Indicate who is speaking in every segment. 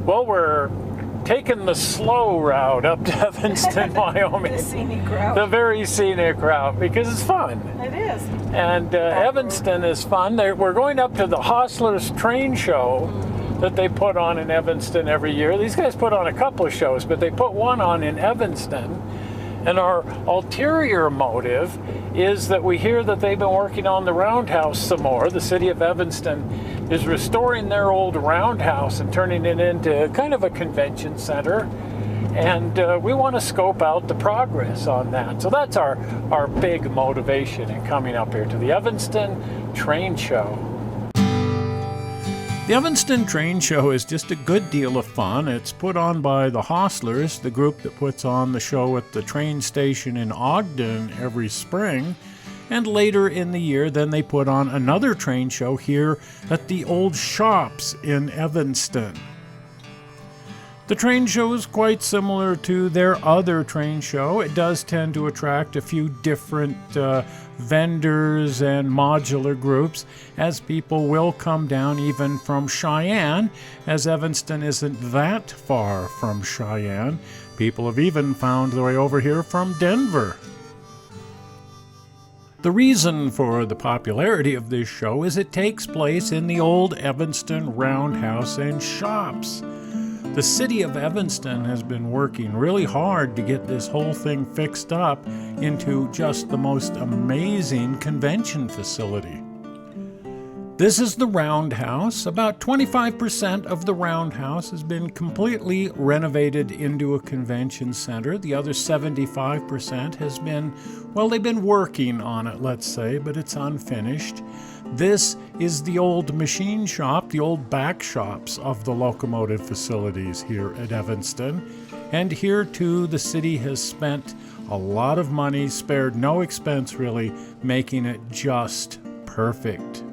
Speaker 1: Well, we're taking the slow route up to Evanston, Wyoming.
Speaker 2: The scenic route.
Speaker 1: The very scenic route, because it's fun.
Speaker 2: It is.
Speaker 1: And Evanston is fun. We're going up to the Hostlers train show that they put on in Evanston every year. These guys put on a couple of shows, but they put one on in Evanston. And our ulterior motive is that we hear that they've been working on the roundhouse some more. The city of Evanston is restoring their old roundhouse and turning it into kind of a convention center. And we want to scope out the progress on that. So that's our big motivation in coming up here to the Evanston Train Show. The Evanston Train Show is just a good deal of fun. It's put on by the Hostlers, the group that puts on the show at the train station in Ogden every spring. And later in the year, then they put on another train show here at the old shops in Evanston. The train show is quite similar to their other train show. It does tend to attract a few different vendors and modular groups, as people will come down even from Cheyenne, as Evanston isn't that far from Cheyenne. People have even found their way over here from Denver. The reason for the popularity of this show is it takes place in the old Evanston Roundhouse and shops. The city of Evanston has been working really hard to get this whole thing fixed up into just the most amazing convention facility. This is the Roundhouse. About 25% of the Roundhouse has been completely renovated into a convention center. The other 75% has been, well, they've been working on it, let's say, but it's unfinished. This is the old machine shop, the old back shops of the locomotive facilities here at Evanston. And here, too, the city has spent a lot of money, spared no expense, really, making it just perfect.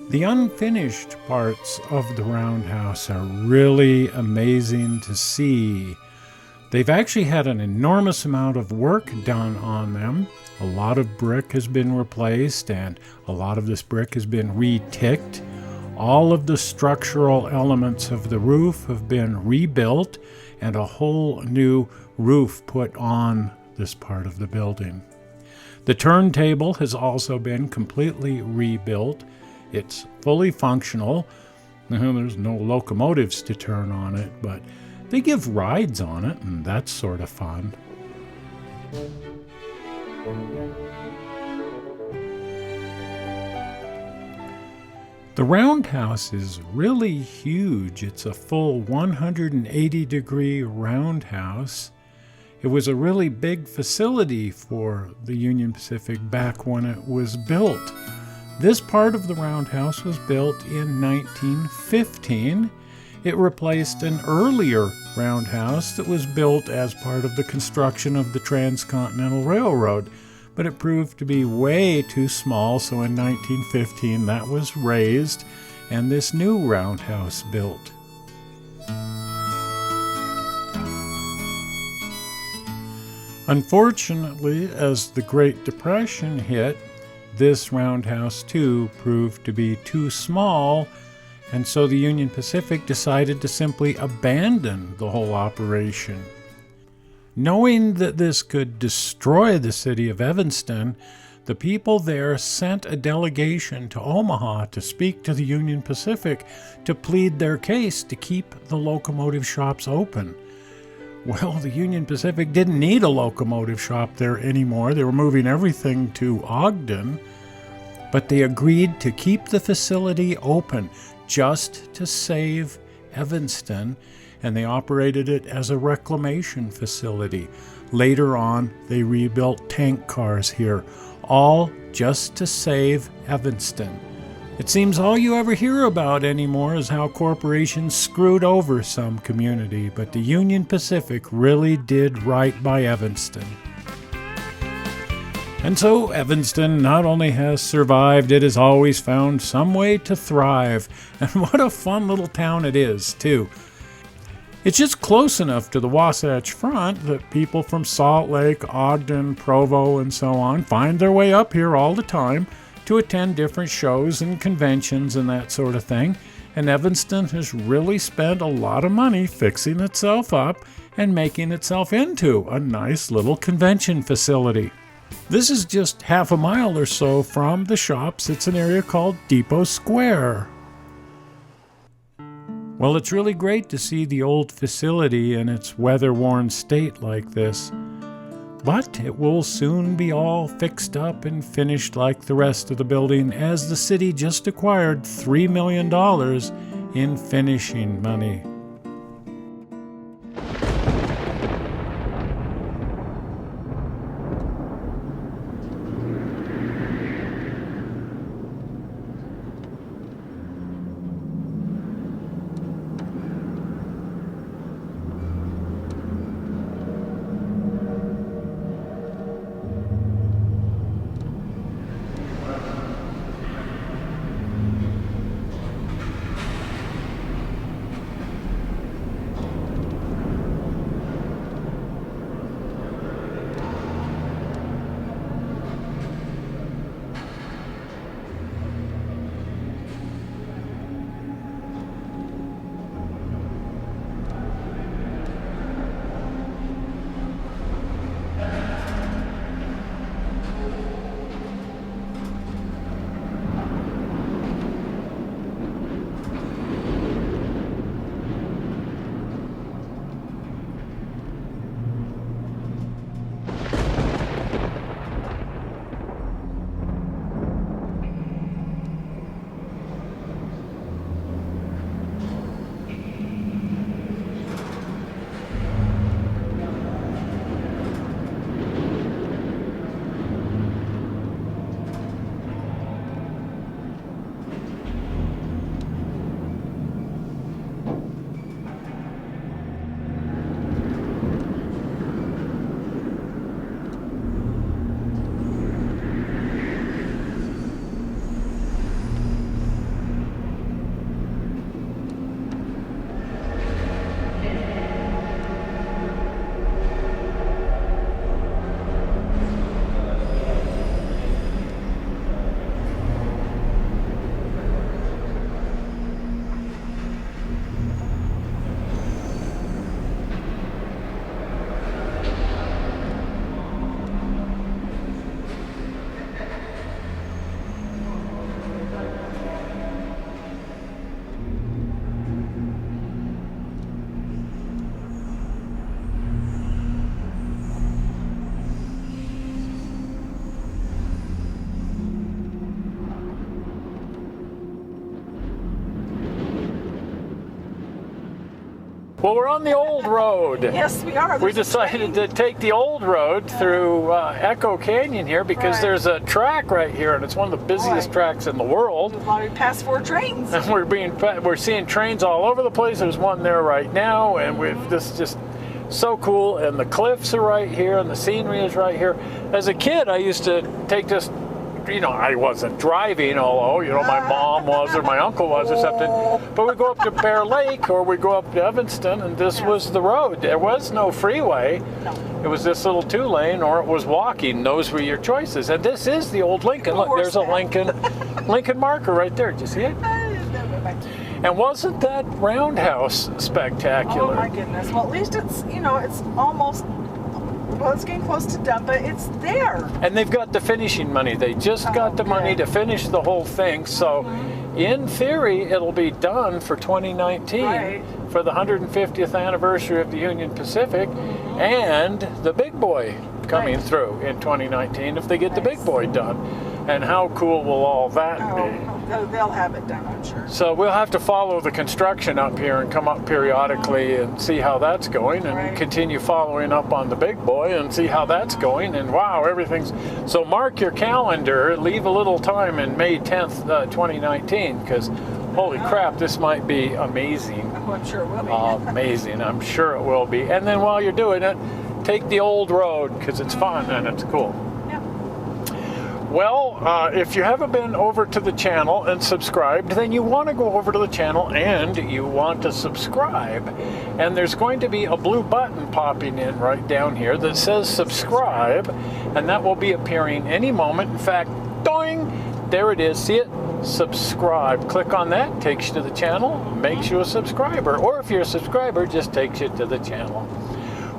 Speaker 1: The unfinished parts of the Roundhouse are really amazing to see. They've actually had an enormous amount of work done on them. A lot of brick has been replaced, and a lot of this brick has been re-ticked. All of the structural elements of the roof have been rebuilt, and a whole new roof put on this part of the building. The turntable has also been completely rebuilt. It's fully functional. There's no locomotives to turn on it, but they give rides on it, and that's sort of fun. The Roundhouse is really huge. It's a full 180-degree roundhouse. It was a really big facility for the Union Pacific back when it was built. This part of the roundhouse was built in 1915. It replaced an earlier roundhouse that was built as part of the construction of the Transcontinental Railroad, but it proved to be way too small, so in 1915 that was raised and this new roundhouse built. Unfortunately, as the Great Depression hit, this roundhouse, too, proved to be too small, and so the Union Pacific decided to simply abandon the whole operation. Knowing that this could destroy the city of Evanston, the people there sent a delegation to Omaha to speak to the Union Pacific to plead their case to keep the locomotive shops open. Well, the Union Pacific didn't need a locomotive shop there anymore. They were moving everything to Ogden, but they agreed to keep the facility open just to save Evanston, and they operated it as a reclamation facility. Later on, they rebuilt tank cars here, all just to save Evanston. It seems all you ever hear about anymore is how corporations screwed over some community, but the Union Pacific really did right by Evanston. And so Evanston not only has survived, it has always found some way to thrive. And what a fun little town it is, too. It's just close enough to the Wasatch Front that people from Salt Lake, Ogden, Provo, and so on find their way up here all the time to attend different shows and conventions and that sort of thing. And Evanston has really spent a lot of money fixing itself up and making itself into a nice little convention facility. This is just half a mile or so from the shops. It's an area called Depot Square. Well, it's really great to see the old facility in its weather-worn state like this. But it will soon be all fixed up and finished like the rest of the building, as the city just acquired $3 million in finishing money. Well, we're on the old road.
Speaker 2: Yes, we are.
Speaker 1: We decided to take the old road through Echo Canyon here because there's a track right here, and it's one of the busiest tracks in the world.
Speaker 2: We passed 4 trains.
Speaker 1: And we're seeing trains all over the place. There's one there right now, and this is just so cool. And the cliffs are right here, and the scenery is right here. As a kid, I used to take this. I wasn't driving, although, my mom was or my uncle was or something. But we go up to Bear Lake or we go up to Evanston, and this was the road. There was no freeway. No. It was this little 2-lane, or it was walking. Those were your choices. And this is the old Lincoln. Look, there's a Lincoln marker right there. Did you see it? And wasn't that roundhouse spectacular?
Speaker 2: Oh my goodness. Well, at least it's, it's almost... Well, it's getting close to done, but it's there. And
Speaker 1: they've got the finishing money. They just got the money to finish the whole thing. So, in theory, it'll be done for 2019 for the 150th anniversary of the Union Pacific and the big boy coming through in 2019 if they get the big boy done. And how cool will all that be?
Speaker 2: They'll have it done, I'm sure.
Speaker 1: So we'll have to follow the construction up here and come up periodically and see how that's going, and continue following up on the big boy and see how that's going. And wow, everything's... So mark your calendar, leave a little time in May 10th, 2019, because holy crap, this might be amazing.
Speaker 2: Oh, I'm sure it will be.
Speaker 1: Amazing, I'm sure it will be. And then while you're doing it, take the old road, because it's fun and it's cool. Well, if you haven't been over to the channel and subscribed, then you want to go over to the channel and you want to subscribe. And there's going to be a blue button popping in right down here that says subscribe, and that will be appearing any moment. In fact, doing, there it is. See it? Subscribe. Click on that, takes you to the channel, makes you a subscriber. Or if you're a subscriber, just takes you to the channel.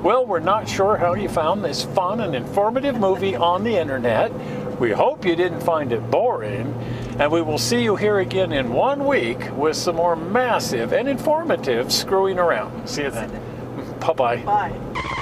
Speaker 1: Well, we're not sure how you found this fun and informative movie on the internet. We hope you didn't find it boring, and we will see you here again in 1 week with some more massive and informative screwing around. See you then. Bye-bye.
Speaker 2: Bye.